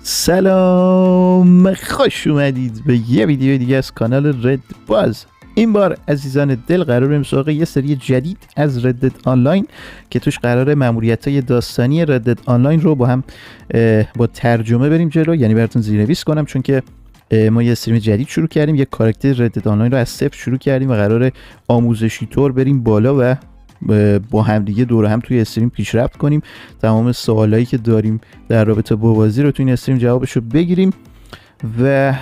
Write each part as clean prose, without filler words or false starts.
سلام، خوش اومدید به یه ویدیو دیگه از کانال رد باز. این بار عزیزان دل قرار بریم سراغ یه سری جدید از ردت آنلاین که توش قراره ماموریت‌های داستانی ردت آنلاین رو با هم با ترجمه بریم جلو، یعنی براتون زیرنویس کنم، چون که ما یه استریم جدید شروع کردیم، یه کاراکتر ردت آنلاین رو از صفر شروع کردیم و قراره آموزشی طور بریم بالا و با هم دیگه دور هم توی استریم پیشرفت کنیم. تمام سوالایی که داریم در رابطه با بازی رو توی این استریم جوابشو بگیریم و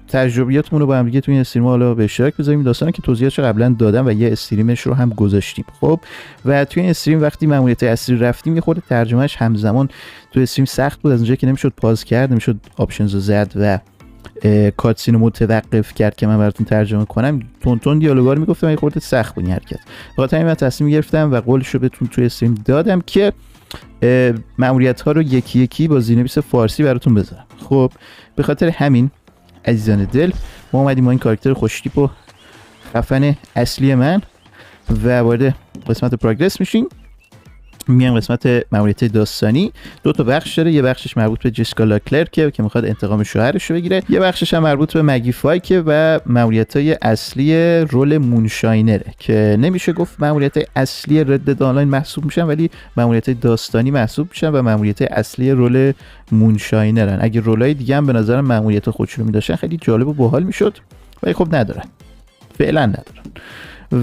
تجربیاتمون رو با هم دیگه توی این استریم حالا به اشتراک بذاریم. داستانی که توضیحاتش قبلا دادم و یه استریمش رو هم گذاشتیم. خب و توی این استریم وقتی ماموریت اصلی رفتیم یه خورده ترجمهش همزمان توی استریم سخت بود، از اونجایی که نمیشد پاز کرد، نمیشد آپشنز رو زد و کاتسین رو متوقف کرد که من براتون ترجمه کنم. تون دیالوگا رو میگفتم، یه خورده سخت بود این حرکت. بخاطر همین من تصمیم گرفتم و قولش رو بهتون توی استریم دادم که ماموریت ها رو یکی یکی با زیرنویس فارسی براتون بذارم. خب به خاطر همین عزیزان دل ما اومدیم با این کاراکتر خوشتیپ و خفن اصلی من و وارد قسمت پروگرس میشیم. میام قسمت ماموریت داستانی. دو تا بخش داره، یه بخشش مربوط به جسیکا لاکلرکه که میخواد انتقام شوهرش رو بگیره، یه بخشش هم مربوط به مگی فایکه و ماموریت‌های اصلی رول مونشاینره که نمیشه گفت ماموریت‌های اصلی ردت آنلاین محسوب میشن، ولی ماموریت‌های داستانی محسوب میشن و ماموریت‌های اصلی رول مونشاینرن. اگه رولای دیگه هم به نظرم ماموریت خودشون رو می‌داشتن خیلی جالب و باحال میشد، ولی خب ندارن، فعلا ندارن.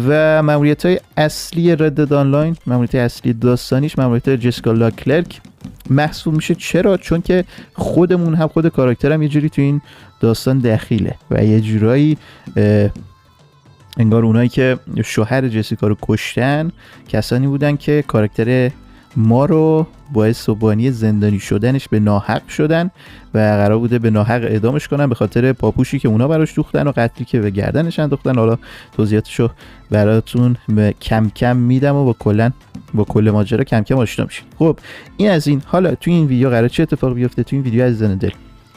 و ماموریت‌های اصلی ردت آنلاین، ماموریت اصلی داستانیش ماموریت جسیکا لاکلرک محسوب میشه. چرا؟ چون که خودمون هم خود کاراکترم یه جوری تو این داستان دخیله و یه جورایی انگار اونایی که شوهر جسیکا رو کشتن کسانی بودن که کاراکتر ما رو باعث و بانی زندانی شدنش به ناحق شدن و قرار بوده به ناحق اعدامش کنن به خاطر پاپوشی که اونا براش دوختن و قتلی که به گردنش انداختن. حالا توضیحاتشو براتون کم کم میدم و با کل ماجرا کم کم آشنا میشین. خب این از این. حالا توی این ویدیو قراره چه اتفاقی بیفته؟ توی این ویدیو عزیزان دل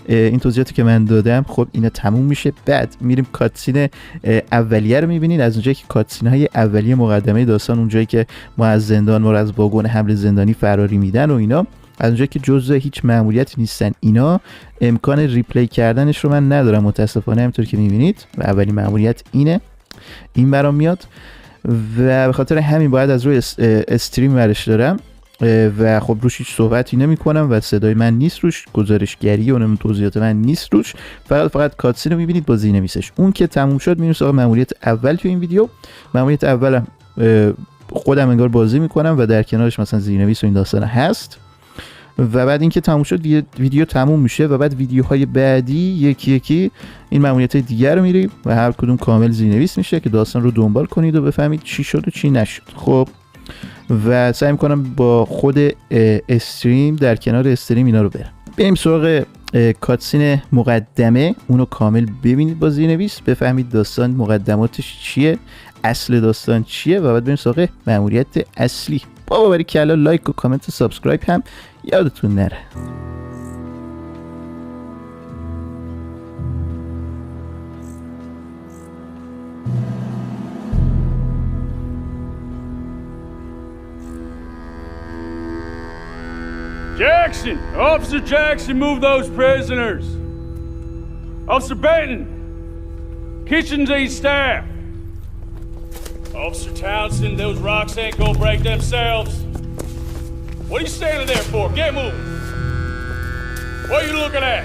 این توضیحاتی که من دادم خب اینا تموم میشه، بعد میریم کاتسین اولیه رو میبینید. از اونجایی که کاتسین های اولیه مقدمه داستان، اونجایی که ما از زندان، ما رو از واگن حمل زندانی فراری میدن و اینا، از اونجایی که جزء هیچ ماموریتی نیستن اینا، امکان ریپلی کردنش رو من ندارم متاسفانه. همونطور که میبینید و اولین ماموریت این برام میاد و به خاطر همین باید از روی استریم ورش دارم و خب روش هیچ صحبتی نمی کنم و صدای من نیست روش، گزارشگری و اون توضیحات من نیست روش، فقط کاتسین رو میبینید با زیرنویسش. اون که تموم شد میریم سراغ ماموریت اول. تو این ویدیو ماموریت اولم خودم انگار بازی میکنم و در کنارش مثلا زیرنویس و این داستان هست و بعد اینکه تموم شد ویدیو تموم میشه و بعد ویدیوهای بعدی یکی یکی این ماموریت دیگر رو میریم و هر کدوم کامل زیرنویس میشه که داستان رو دنبال کنید و بفهمید چی شد و چی نشد. خب و سعی میکنم با خود استریم در کنار استریم اینا رو بریم سراغ کاتسین مقدمه. اونو کامل ببینید با زیرنویس، بفهمید داستان مقدماتش چیه، اصل داستان چیه و بعد بریم سراغ ماموریت اصلی. بابا بری کلا لایک و کامنت و سابسکرایب هم یادتون نره. Jackson! Officer Jackson, move those prisoners! Officer Benton! Kitchens these staff! Officer Townsend, those rocks ain't gonna break themselves. What are you standing there for? Get moving! What are you looking at?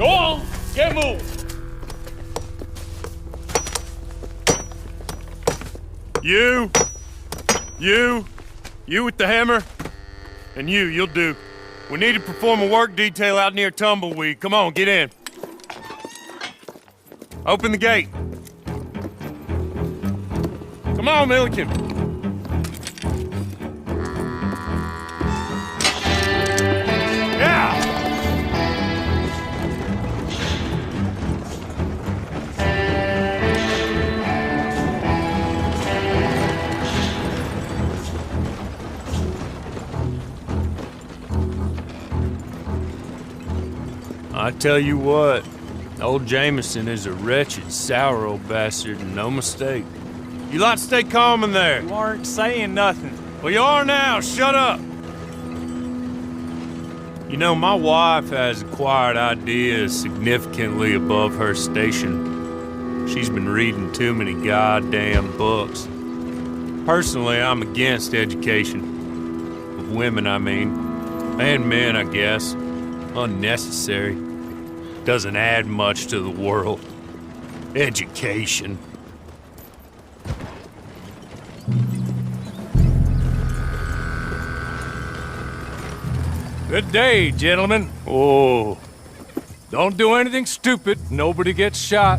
Go on, get moving! You with the hammer? And you'll do. We need to perform a work detail out near Tumbleweed. Come on, get in. Open the gate. Come on, Milliken. Yeah! I tell you what, old Jameson is a wretched, sour old bastard, and no mistake. You lot stay calm in there. You aren't saying nothing. Well, you are now. Shut up. You know, my wife has acquired ideas significantly above her station. She's been reading too many goddamn books. Personally, I'm against education. Of women, I mean. And men, I guess. Unnecessary. Doesn't add much to the world. Education. Good day, gentlemen. Oh. Don't do anything stupid. Nobody gets shot.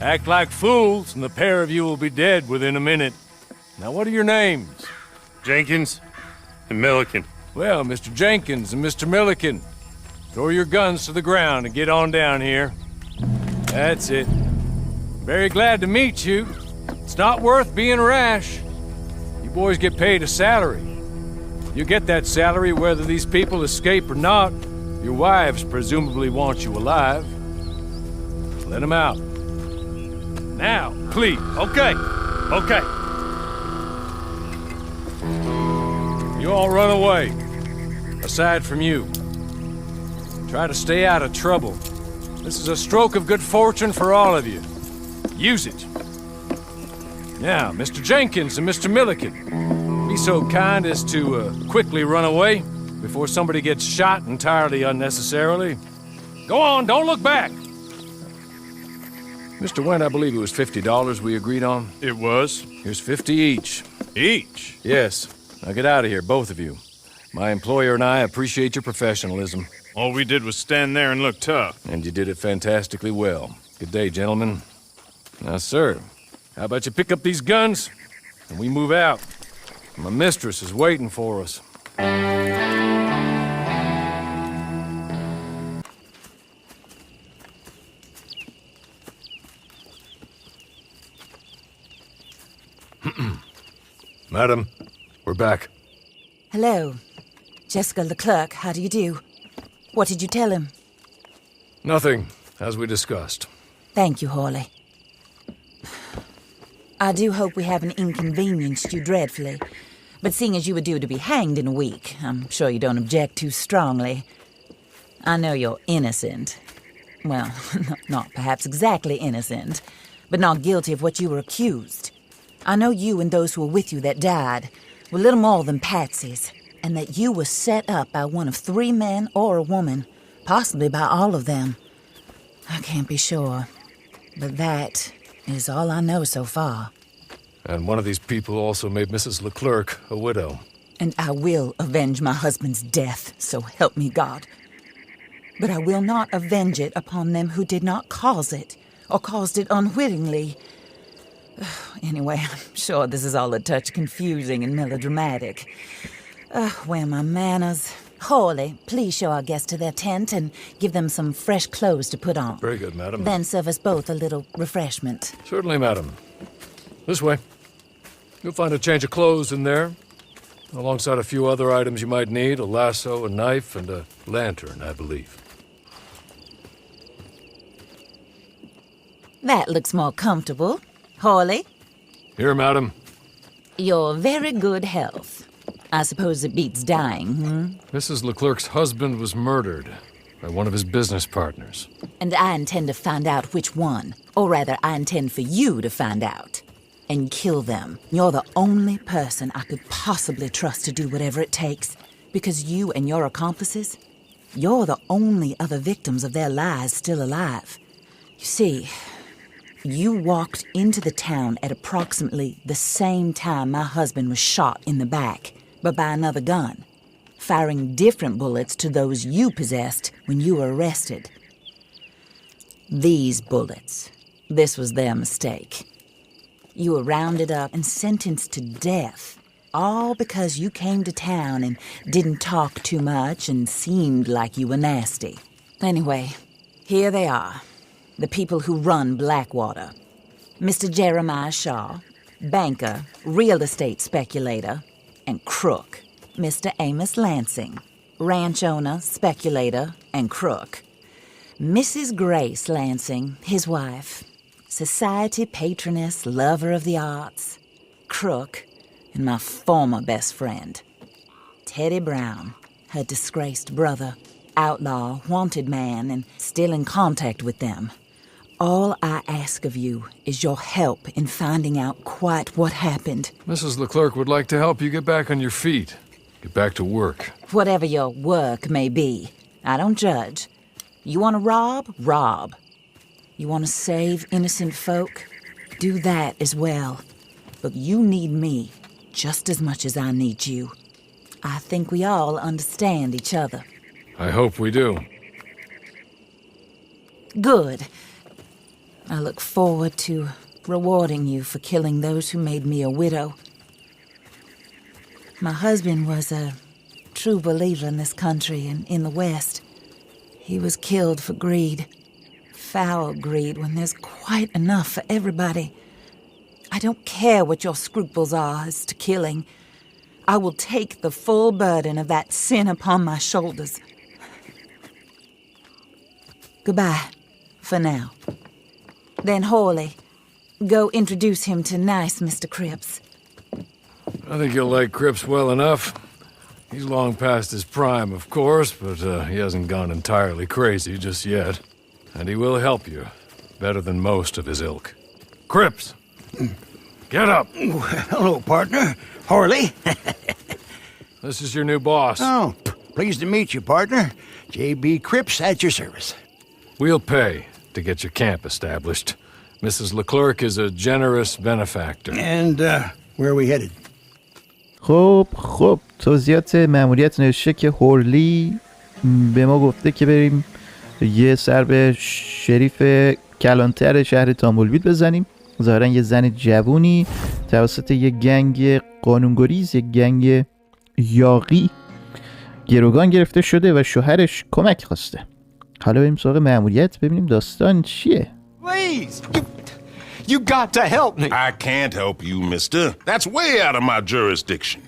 Act like fools, and the pair of you will be dead within a minute. Now, what are your names? Jenkins and Milliken. Well, Mr. Jenkins and Mr. Milliken, throw your guns to the ground and get on down here. That's it. Very glad to meet you. It's not worth being rash. You boys get paid a salary. You get that salary whether these people escape or not. Your wives presumably want you alive. Let them out. Now, please. Okay. Okay. You all run away. Aside from you. Try to stay out of trouble. This is a stroke of good fortune for all of you. Use it. Now, Mr. Jenkins and Mr. Milliken, be so kind as to quickly run away before somebody gets shot entirely unnecessarily. Go on, don't look back. Mr. Wendt, I believe it was $50 we agreed on. It was. Here's 50 each. Each? Yes. Now get out of here, both of you. My employer and I appreciate your professionalism. All we did was stand there and look tough. And you did it fantastically well. Good day, gentlemen. Now, sir, how about you pick up these guns and we move out? My mistress is waiting for us. Madam, we're back. Hello. Jessica Leclerc, how do you do? What did you tell him? Nothing, as we discussed. Thank you, Hawley. I do hope we haven't inconvenienced you dreadfully. But seeing as you were due to be hanged in a week, I'm sure you don't object too strongly. I know you're innocent. Well, not perhaps exactly innocent, but not guilty of what you were accused. I know you and those who were with you that died were little more than patsies, and that you were set up by one of 3 men or a woman, possibly by all of them. I can't be sure, but that is all I know so far. And one of these people also made Mrs. Leclerc a widow. And I will avenge my husband's death, so help me God. But I will not avenge it upon them who did not cause it, or caused it unwittingly. Anyway, I'm sure this is all a touch confusing and melodramatic. Where are my manners? Hawley, please show our guests to their tent and give them some fresh clothes to put on. Very good, madam. Then serve us both a little refreshment. Certainly, madam. This way. You'll find a change of clothes in there, alongside a few other items you might need, a lasso, a knife, and a lantern, I believe. That looks more comfortable. Hawley? Here, madam. Your very good health. I suppose it beats dying, Mrs. Leclerc's husband was murdered by one of his business partners. And I intend to find out which one. Or rather, I intend for you to find out. And kill them. You're the only person I could possibly trust to do whatever it takes. Because you and your accomplices, you're the only other victims of their lies still alive. You see, you walked into the town at approximately the same time my husband was shot in the back, but by another gun, firing different bullets to those you possessed when you were arrested. These bullets, this was their mistake. You were rounded up and sentenced to death, all because you came to town and didn't talk too much and seemed like you were nasty. Anyway, here they are, the people who run Blackwater. Mr. Jeremiah Shaw, banker, real estate speculator, and crook. Mr. Amos Lansing, ranch owner, speculator, and crook. Mrs. Grace Lansing, his wife, society patroness, lover of the arts, crook, and my former best friend. Teddy Brown, her disgraced brother. outlaw, wanted man, and still in contact with them. All I ask of you is your help in finding out quite what happened. Mrs. Leclerc would like to help you get back on your feet. Get back to work. Whatever your work may be, I don't judge. You want to rob? Rob. You want to save innocent folk? Do that as well. But you need me just as much as I need you. I think we all understand each other. I hope we do. Good. I look forward to rewarding you for killing those who made me a widow. My husband was a true believer in this country and in the West. He was killed for greed. Foul greed when there's quite enough for everybody. I don't care what your scruples are as to killing. I will take the full burden of that sin upon my shoulders. Goodbye, for now. Then, Hawley, go introduce him to nice Mr. Cripps. I think you'll like Cripps well enough. He's long past his prime, of course, but he hasn't gone entirely crazy just yet. And he will help you, better than most of his ilk. Cripps! Get up! Hello, partner. Harley. This is your new boss. Oh, pleased to meet you, partner. J.B. Cripps at your service. We'll pay to get your camp established. Mrs. Leclerc is a generous benefactor. And, where are we headed? خب توضیحات ماموریت نوشته که هورلی به ما گفته که بریم یه سر به شریف کلانتر شهر تامبولوید بزنیم. ظاهرا یه زن جوونی توسط یه گنگ قانونگریز، یه گنگ یاغی گروگان گرفته شده و شوهرش کمک خواسته. حالا بریم سراغ ماموریت ببینیم داستان چیه. Please, you got to help me. I can't help you, mister. That's way out of my jurisdiction.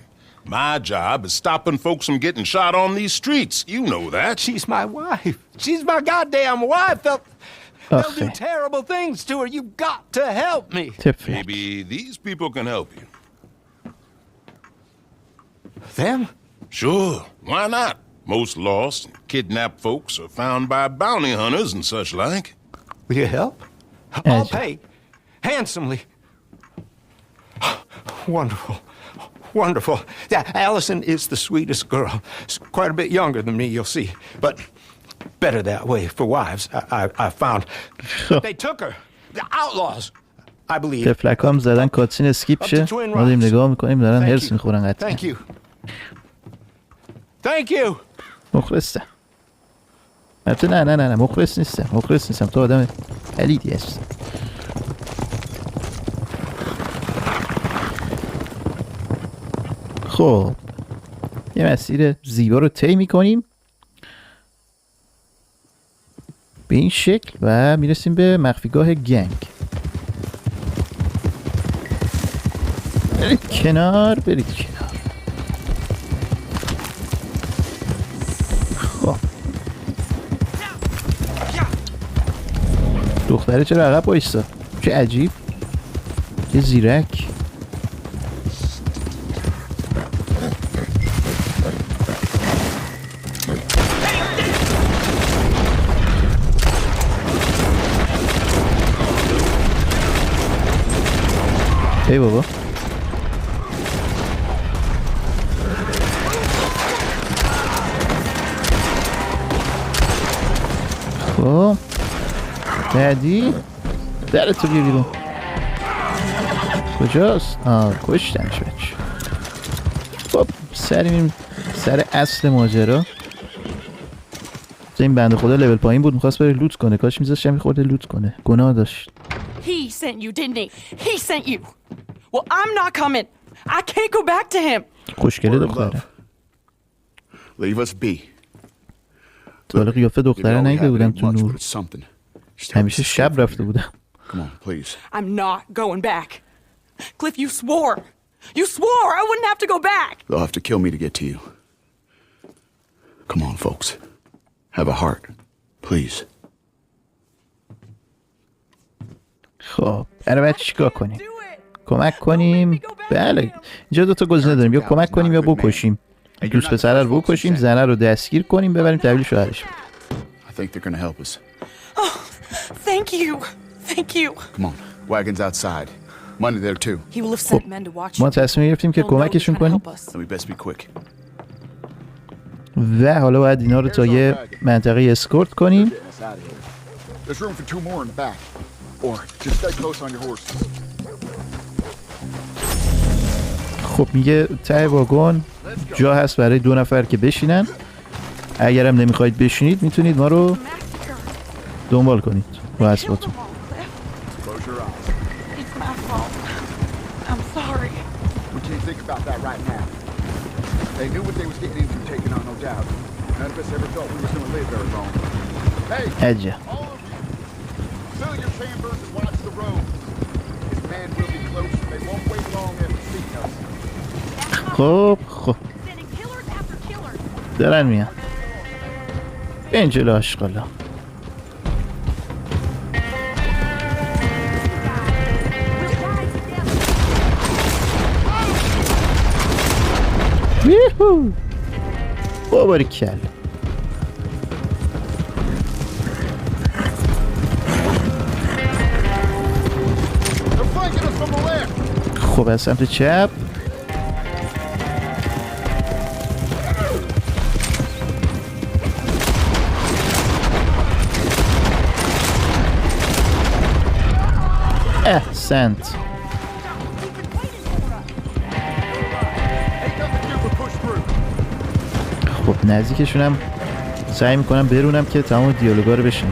My job is stopping folks from getting shot on these streets. You know that. She's my wife. She's my goddamn wife. They'll do terrible things to her. You got to help me. Maybe these people can help you. Them? Sure, why not? Most lost and kidnapped folks are found by bounty hunters and such like. Will you help? I'll pay. Handsomely. Wonderful. Wonderful. Yeah, Allison is the sweetest girl. She's quite a bit younger than me, you'll see. But better that way for wives, I found. They took her. The outlaws, I believe. تفلک هم زدن کاتسین اسکیپ شه. ما داریم نگاه میکنیم دارن هرس میخورن قطعا. Thank you. Thank you. مخلصم. البته نه مخلص نیستم تو آدم پلیدی هستی. خب یه مسیر زیبا رو طی میکنیم به این شکل و میرسیم به مخفیگاه گنگ. برید کنار. خب دختره چرا عقب وایسا؟ چه عجیب، چه زیرک. ای بابا خب بعدی درتو بیا بیرون. کجاست؟ کشتنش بچه. خب سریم سر اصل ماجرا. این بنده خدا لول پایین بود میخواست بره لوت کنه. کاش میذاشتم میخورده لوت کنه. گناه داشت. He sent you, didn't he? He sent you. Well, I'm not coming. I can't go back to him. خوشگله دختره. Leave us be. تو حالا قیافه دختره نیده بودم تو نور. همیشه شب رفته بودم. Come on, please. I'm not going back. Cliff, you swore. You swore I wouldn't have to go back. They'll have to kill me to get to you. Come on, folks. Have a heart. Please. خب برای بعد چیکار کنیم؟ کمک کنیم. بله اینجا 2 تا گزینه داریم، یا کمک کنیم یا بکشیم. دوست پسر رو بکشیم، زنه رو دستگیر کنیم، ببریم تحویل شوهرش. I think they're gonna help us. Oh, thank you. Thank you. Come on, wagons outside. Money there too. He will have sent men to watch ما you. تصمیم گرفتیم که He'll know کمکشون he's gonna کنیم help us. Then we best be quick. و حالا باید اینا رو تا یه منطقه اسکورت کنیم. There's room for 2 more in the back. Or just stay close on your horses. خب میگه ته واگن جا هست برای 2 نفر که بشینن. اگرم نمیخواید بشینید میتونید ما رو دنبال کنید با اسباتون. Close your eyes. It's my fault. I'm sorry. We can't think about that right now. They knew what they was getting into taking on, no doubt. None of us ever thought we was gonna live very long. Hey, عجب. all of you, fill your chambers and watch the road. His man will be close. They won't wait long after seeing us. خب Sending killers after killers. دارن میان. این جلو آشقالا. ویهو باباری کل. They're flanking us from the left. خب از سمت چپ. احسنت. Ain't nothing to do but push through. خب نزدیکشونم سعی میکنم برونم که تمام دیالوگا رو بشنم.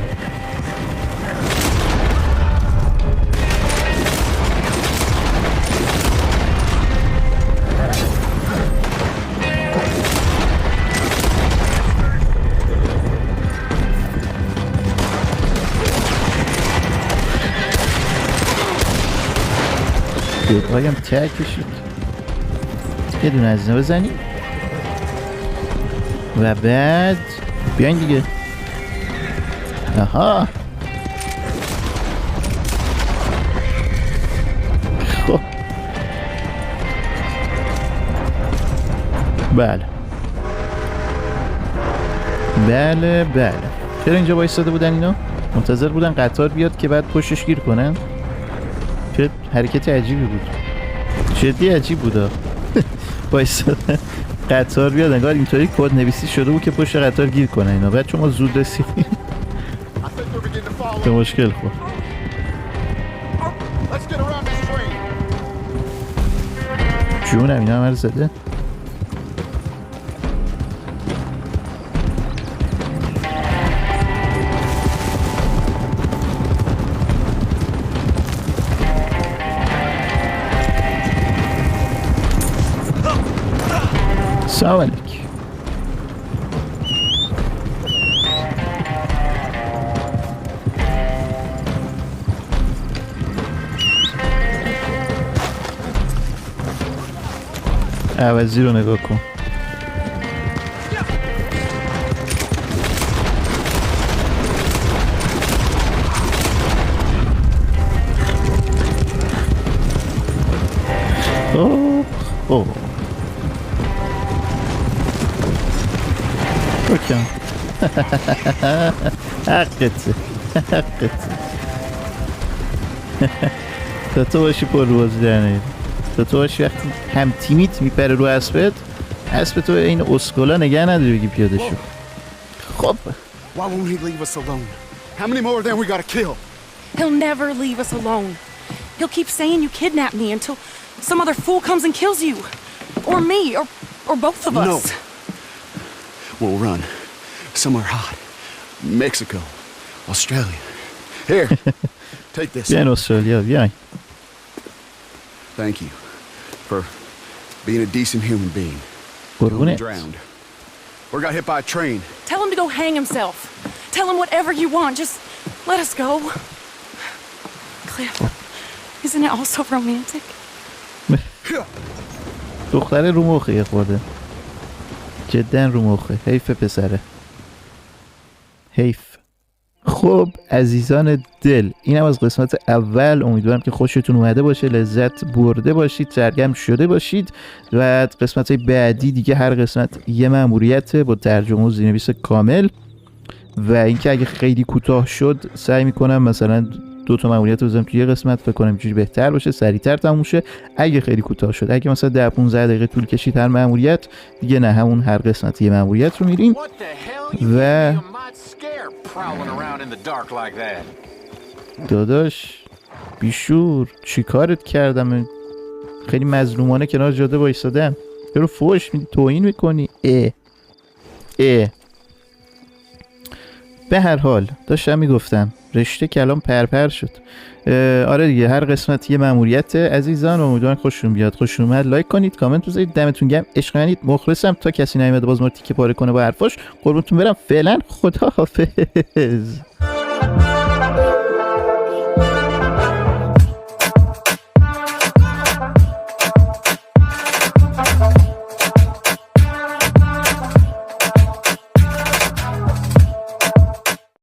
دقایم تک کشید. یه دونه از اینا بزنیم و بعد بیاین دیگه. آها خب بله بله بله. چرا اینجا وایساده بودن اینا؟ منتظر بودن قطار بیاد که بعد پشتش گیر کنن. چه حرکت عجیبی بود. جدی عجیب بود. وایسادن قطار بیاد، انگار اینطوری کد نویسی شده بود که پشت قطار گیر کنن اینا. بعد چون ما زود رسیدیم به مشکل خورد. Let's get around this train. جونم اینا هم زده. سلام علیکم. عوضی رو نگاه کن. اوه بکن. حقته حقته. تا تو باشی پر بازی در نیاری. تا تو باشی وقتی هم تیمیت میپره رو اسبت، اسب تو این اسکولا نگه نداری بگی پیاده شو. خب Why won't he leave us alone? How many more of them we gotta kill? He'll never leave us alone. He'll keep saying you kidnapped me until some other fool comes and kills you. Or me, or both of us. No. We'll run. Somewhere hot. Mexico. Australia. Here. Take this. بیاین استرالیا بیاین. Thank you for being a decent human being. قربونه. Drowned. Or got hit by a train. Tell him to go hang himself. Tell him whatever you want. Just let us go. Cliff, isn't it all so romantic? دختره رو مخه یه خورده. جدا رو مخه. حیف پسره. حیف. خب عزیزان دل، این هم از قسمت اول. امیدوارم که خوشتون اومده باشه، لذت برده باشید، سرگرم شده باشید. و قسمت بعدی دیگه هر قسمت یه ماموریت با ترجمه و زیرنویس کامل. و اینکه اگه خیلی کوتاه شد سعی میکنم مثلا 2 تا ماموریت رو بزنم توی یه قسمت، فکر کنم اینجوری بهتر باشه، سریعتر تموم شه. اگه خیلی کوتاه شد، اگه مثلا 10-15 دقیقه طول کشید هر ماموریت، دیگه نه، همون هر قسمت یه ماموریت رو میریم. و داداش بیشور چی کارت کردم؟ خیلی مظلومانه کنار جاده وایسادم، چرا فوش میدی، توهین میکنی؟ به هر حال داشتم میگفتم رشته کلام پرپر شد. آره دیگه، هر قسمت یه ماموریت عزیزان. امیدوارم خوشتون بیاد. خوشتون اومد لایک کنید، کامنت بذارید، دمتون گرم، عشق منید، مخلصم. تا کسی نیومده باز ما رو تیکه پاره کنه با حرفاش، قربونتون برم. فعلا خداحافظ.